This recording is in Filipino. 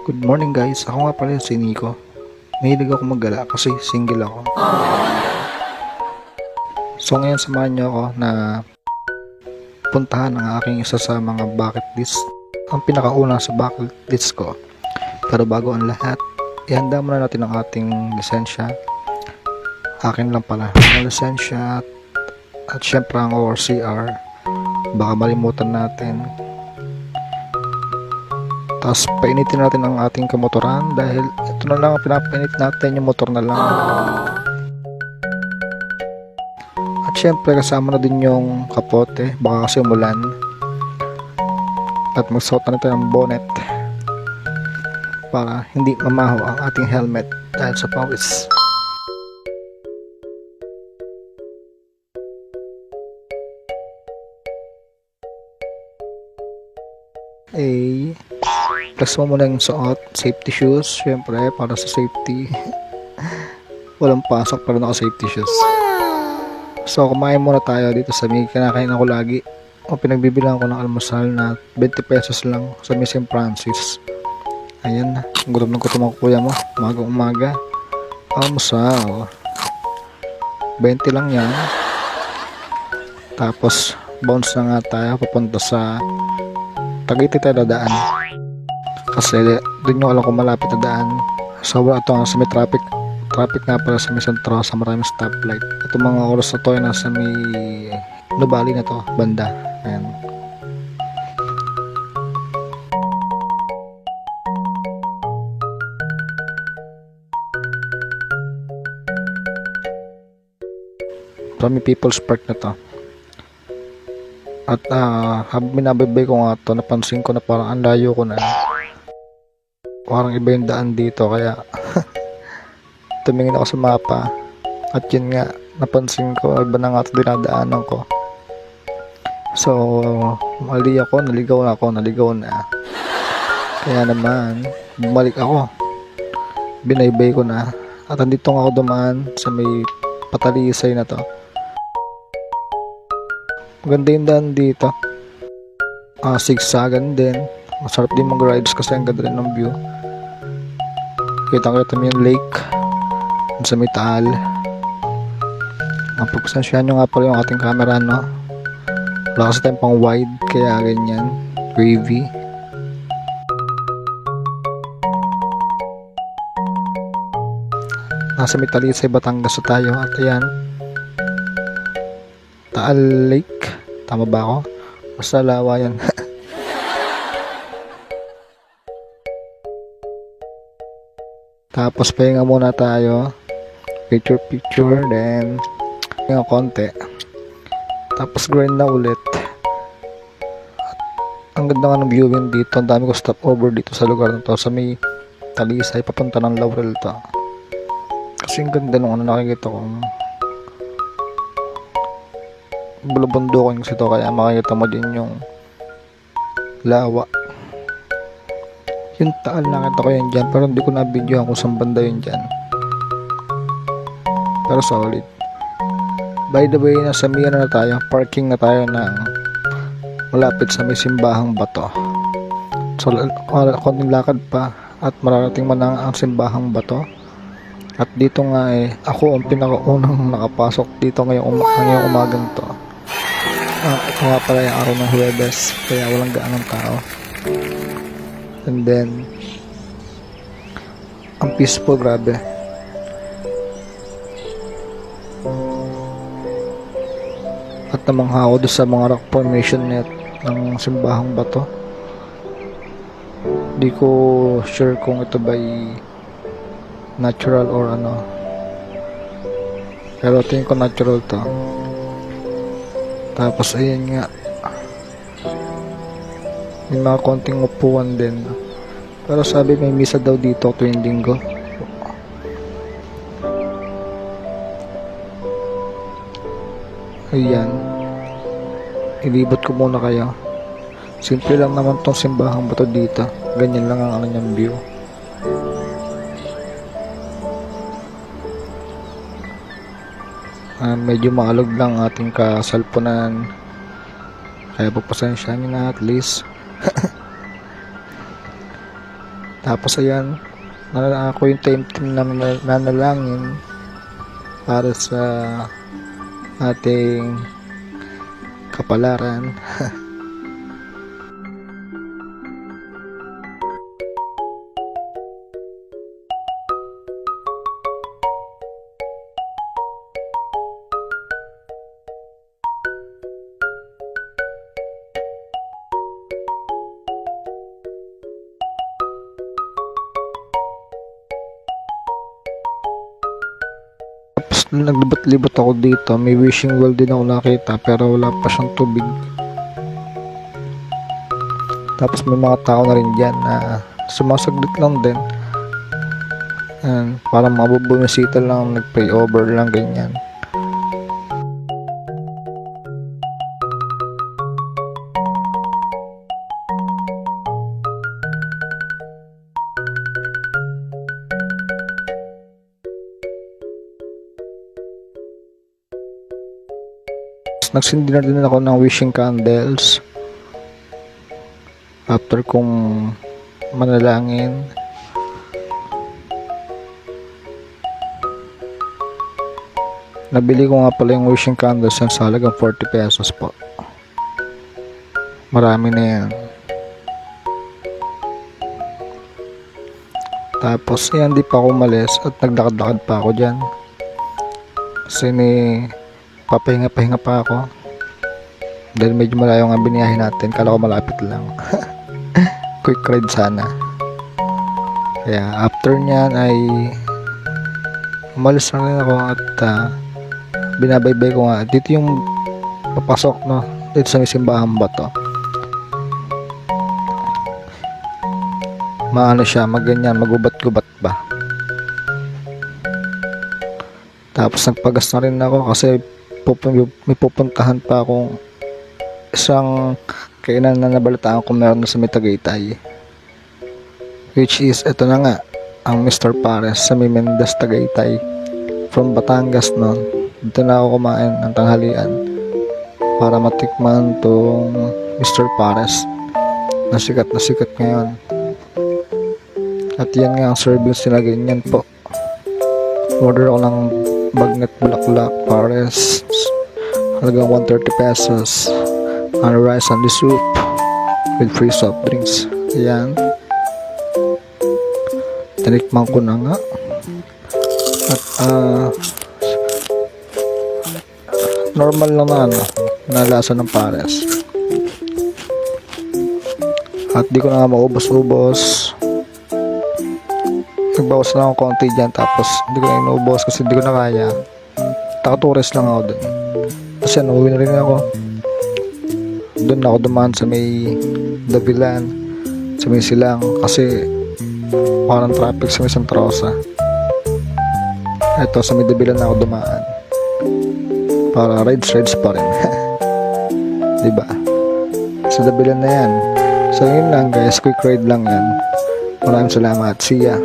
Good morning guys, ako nga pala si Nico. Mahilig ako maggala kasi single ako. So ngayon samahan niyo ako na puntahan ang aking isa sa mga bucket list. Ang pinakauna sa bucket list ko. Pero bago ang lahat, ihanda muna natin ang ating lisensya. Akin lang pala ang lisensya at syempre ang ORCR. Baka malimutan natin. Tapos painitin natin ang ating kamotoran dahil ito na lang ang pinapainit natin, yung motor na lang. At syempre kasama na din yung kapote, baka kasi umulan. At magsuot na natin ang bonnet para hindi mamaho ang ating helmet dahil sa pawis. Plus mo muna yung suot, safety shoes, syempre para sa safety. Walang pasok pero naka safety shoes. So kumain muna tayo dito sa may kinakain ako lagi. O pinagbibilang ko ng almusal na 20 pesos lang sa may St. Francis. Ayan na, gutom ng kutom ang kuya mo, umaga. Almusal 20 lang yan. Tapos bounce na nga tayo papunta sa Tagaytay tayo dadaan. Kasi doon yung alam ko malapit na daan. So ito nga sa may traffic nga pala sa may sentro sa maraming stoplight. Ito mga oras na to ay nasa may Nubali na to, banda. Ayan. Marami People's Park na to. At habang binabay ko nga to, napansin ko na parang ang layo ko na. Parang iba yung daan dito kaya tumingin ako sa mapa. At yun nga, napansin ko iba na nga ito dinadaanan ko. So mali ako, naligaw na. Kaya naman bumalik ako, binaybay ko na. At andito nga ako dumaan sa may Patalisay na to. Maganda yung daan dito. Zigzagan din. Masarap din mag-rides kasi ang ganda rin ng view. Kita mo yung lake sa may Taal. Mapagpasansyahan nyo nga pala yung ating camera, no? Wala kasi tayong pang wide kaya ganyan, wavy. Nasa may Talisay, Batangas na tayo. At ayan, Taal Lake. Tama ba ako? Basta lawa yan. Tapos pahinga muna tayo. Picture, then pahinga konti. Tapos grind na ulit. At ang ganda nga ng viewing dito. Ang dami ko stop over dito sa lugar na to. Sa may Talisay, papunta ng Laurel to. Kasi ang ganda nung nakikita ko. Bulubundukin kasi ito kaya makikita mo din yung lawa. Yung Taal nakita ko yan dyan pero hindi ko na-videohan kung saan banda yun dyan. Pero solid. By the way, nasa may na tayo, parking na tayo ng malapit sa may Simbahang Bato. So konting lakad pa at mararating mo na ang Simbahang Bato. At dito nga ako ang pinakaunang nakapasok dito ngayong umagang to. Ito nga pala yung araw ng Huwebes kaya walang gaanong tao. And then ang peaceful, grabe. At namangha ako doon sa mga rock formation net ng Simbahang Bato. Di ko sure kung ito ba natural or ano, pero tingin ko natural to. Tapos ayan nga, may mga konting upuan din pero sabi may misa daw dito tuwing linggo. Ayan, ilibot ko muna kayo. Simple lang naman tong Simbahang Bato dito, ganyan lang ang kanyang view. Medyo maalog lang ating kasalpunan kaya pagpasensyahan nyo na at least. Tapos ayan, ako yung team na nanalangin para sa ating kapalaran. Tapos nung naglibot-libot ako dito, may wishing well din ako nakita pero wala pa siyang tubig. Tapos may mga tao na rin dyan na sumasaglit lang din. Ayan, parang mga bubumisita lang, nag-pray over lang, ganyan. Nagsindi na din ako ng wishing candles after kong manalangin. Nabili ko nga pala yung wishing candles yan sa halagang 40 pesos po. Marami na yan. Tapos yan, di pa ako umalis at naglakad-lakad pa ako dyan kasi papahinga-pahinga pa ako dahil medyo malayo nga biniyahin natin. Kala ko malapit lang. Quick ride sana. Kaya after nyan ay umalis na rin ako at binabaybay ko nga dito yung papasok, no, dito sa may simbahan ba to. Maano siya, maganyan, magubat-gubat ba. Tapos nagpagas na rin ako kasi may pupuntahan pa akong isang kainan na nabalitaan ko meron na sa may Tagaytay, which is ito na nga, ang Mr. Pares sa may Mendes, Tagaytay. From Batangas noon, dito na ako kumain ng tanghalian para matikman tong Mr. Pares na sikat ngayon. At yan nga ang service nila, ganyan po. Order ako ng bagnet bulaklak Pares, halagang 130 pesos, and rice and the soup with free soft drinks. Ayan, tinikman ko na nga at normal lang na lasa ng Pares at di ko na nga maubos-ubos. Nagbawas lang ako konti dyan tapos hindi ko na inuubos kasi hindi ko na kaya. Taka-tourist lang ako dun kasi uwi na rin ako. Doon ako dumaan sa may Davilan, sa may Silang kasi parang traffic sa may Santa Rosa. Eto sa may Davilan na ako dumaan para rides pa rin. Diba? Sa Davilan na yan. So yun lang guys, quick ride lang yan. Maraming salamat. See ya.